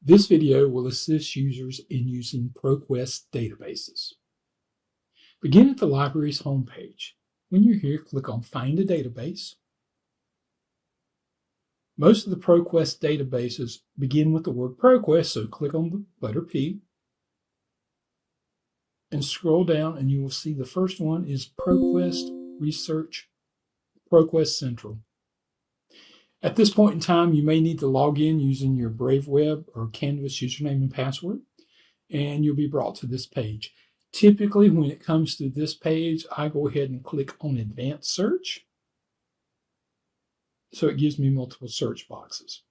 This video will assist users in using ProQuest databases. Begin at the library's homepage. When you're here, click on Find a Database. Most of the ProQuest databases begin with the word ProQuest, so click on the letter P and scroll down, and you will see the first one is ProQuest Research, ProQuest Central. At this point in time, you may need to log in using your Brave Web or Canvas username and password, and you'll be brought to this page. Typically, when it comes to this page, I go ahead and click on Advanced Search, so it gives me multiple search boxes.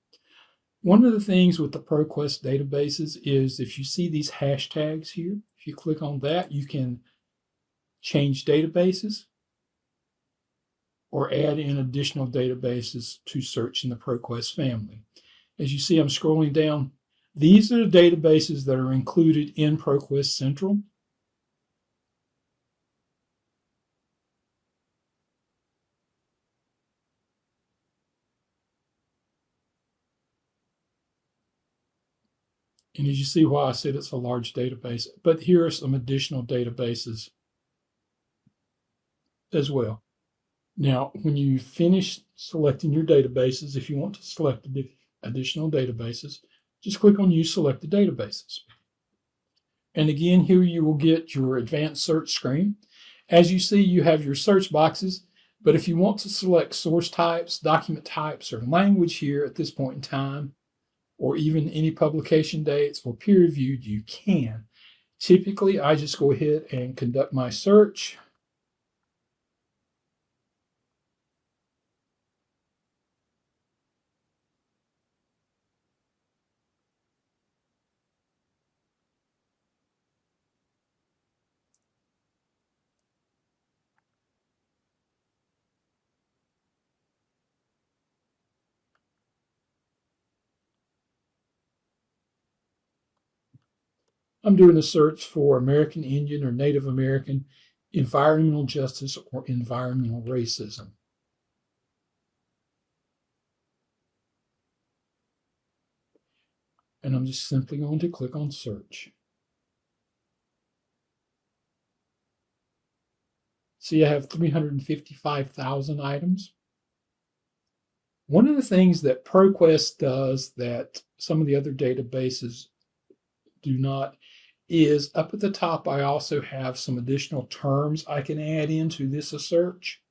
One of the things with the ProQuest databases is if you see these hashtags here, if you click on that, you can change databases or add in additional databases to search in the ProQuest family. As you see, I'm scrolling down. These are the databases that are included in ProQuest Central. And as you see why I said it's a large database, but here are some additional databases as well. Now, when you finish selecting your databases, if you want to select additional databases, just click on Use Selected Databases. And again, here you will get your advanced search screen. As you see, you have your search boxes, but if you want to select source types, document types, or language here at this point in time, or even any publication dates or peer-reviewed, you can. Typically, I just go ahead and conduct my search. I'm doing a search for American Indian or Native American environmental justice or environmental racism. And I'm just simply going to click on search. See, I have 355,000 items. One of the things that ProQuest does that some of the other databases do not is up at the top, I also have some additional terms I can add into this search.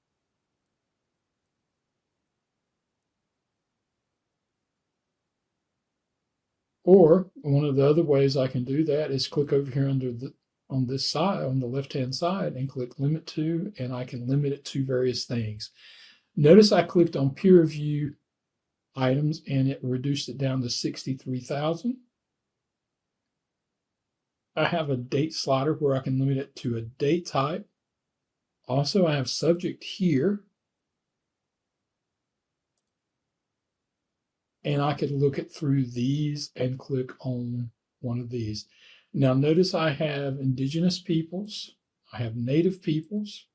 Or one of the other ways I can do that is click over here on this side, on the left-hand side, and click Limit To, and I can limit it to various things. Notice I clicked on Peer Review items, and it reduced it down to 63,000. I have a date slider where I can limit it to a date type. Also, I have subject here. And I could look it through these and click on one of these. Now notice I have indigenous peoples, I have native peoples,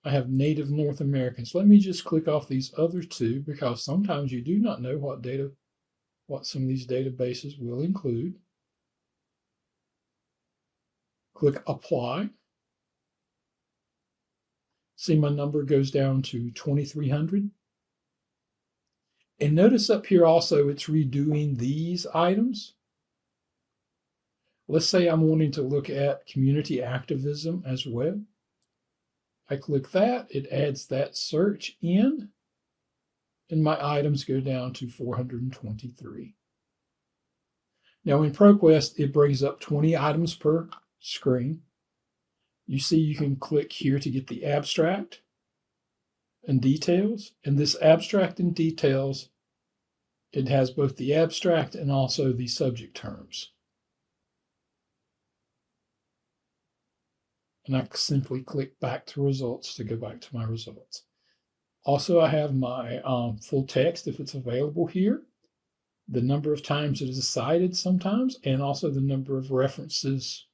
I have native North Americans. Let me just click off these other two because sometimes you do not know what some of these databases will include. Click Apply. See, my number goes down to 2,300. And notice up here also it's redoing these items. Let's say I'm wanting to look at community activism as well. I click that, it adds that search in, and my items go down to 423. Now in ProQuest, it brings up 20 items per screen. You see you can click here to get the abstract and details. And this abstract and details, it has both the abstract and also the subject terms. And I simply click back to results to go back to my results. Also, I have my full text if it's available here, the number of times it is cited sometimes, and also the number of references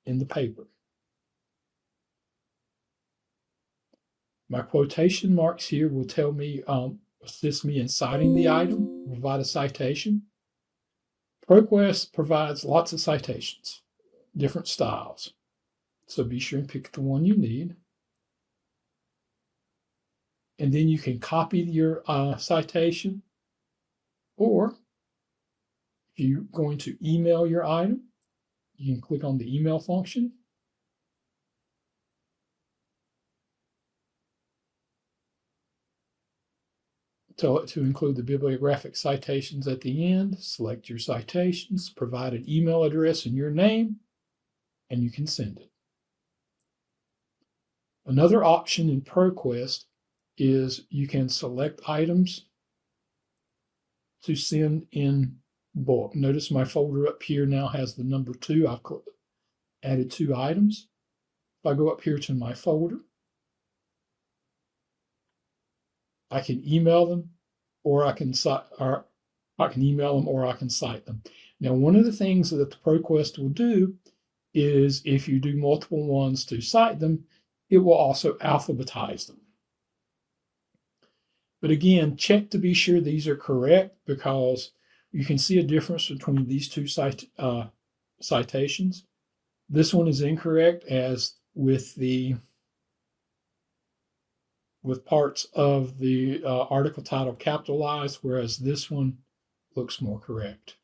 in the paper. My quotation marks here will tell me assist me in citing the item, provide a citation. ProQuest provides lots of citations, different styles. So be sure and pick the one you need. And then you can copy your citation, or if you're going to email your item, you can click on the email function. Tell it to include the bibliographic citations at the end. Select your citations, provide an email address and your name, and you can send it. Another option in ProQuest is you can select items to send in bulk. Notice my folder up here now has the number 2. I've added 2 items. If I go up here to my folder, I can email them, or I can email them, or I can cite them. Now, one of the things that the ProQuest will do is if you do multiple ones to cite them, it will also alphabetize them. But again, check to be sure these are correct, because you can see a difference between these 2 citations. This one is incorrect, as with parts of the article title capitalized, whereas this one looks more correct.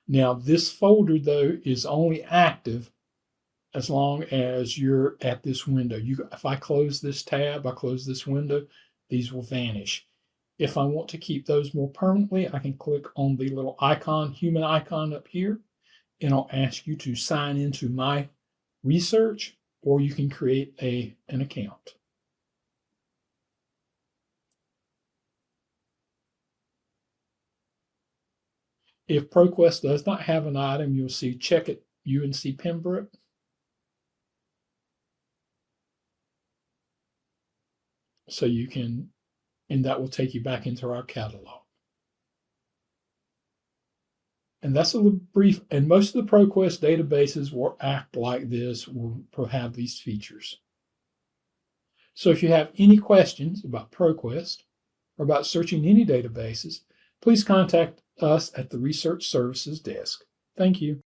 Now, this folder, though, is only active as long as you're at this window. If I close this tab, I close this window, these will vanish. If I want to keep those more permanently, I can click on the little icon, human icon up here, and I'll ask you to sign into my research, or you can create an account. If ProQuest does not have an item, you'll see check it UNC Pembroke. So you can, and that will take you back into our catalog. And that's a little brief, and most of the ProQuest databases will act like this, will have these features. So if you have any questions about ProQuest or about searching any databases, please contact us at the Research Services desk. Thank you.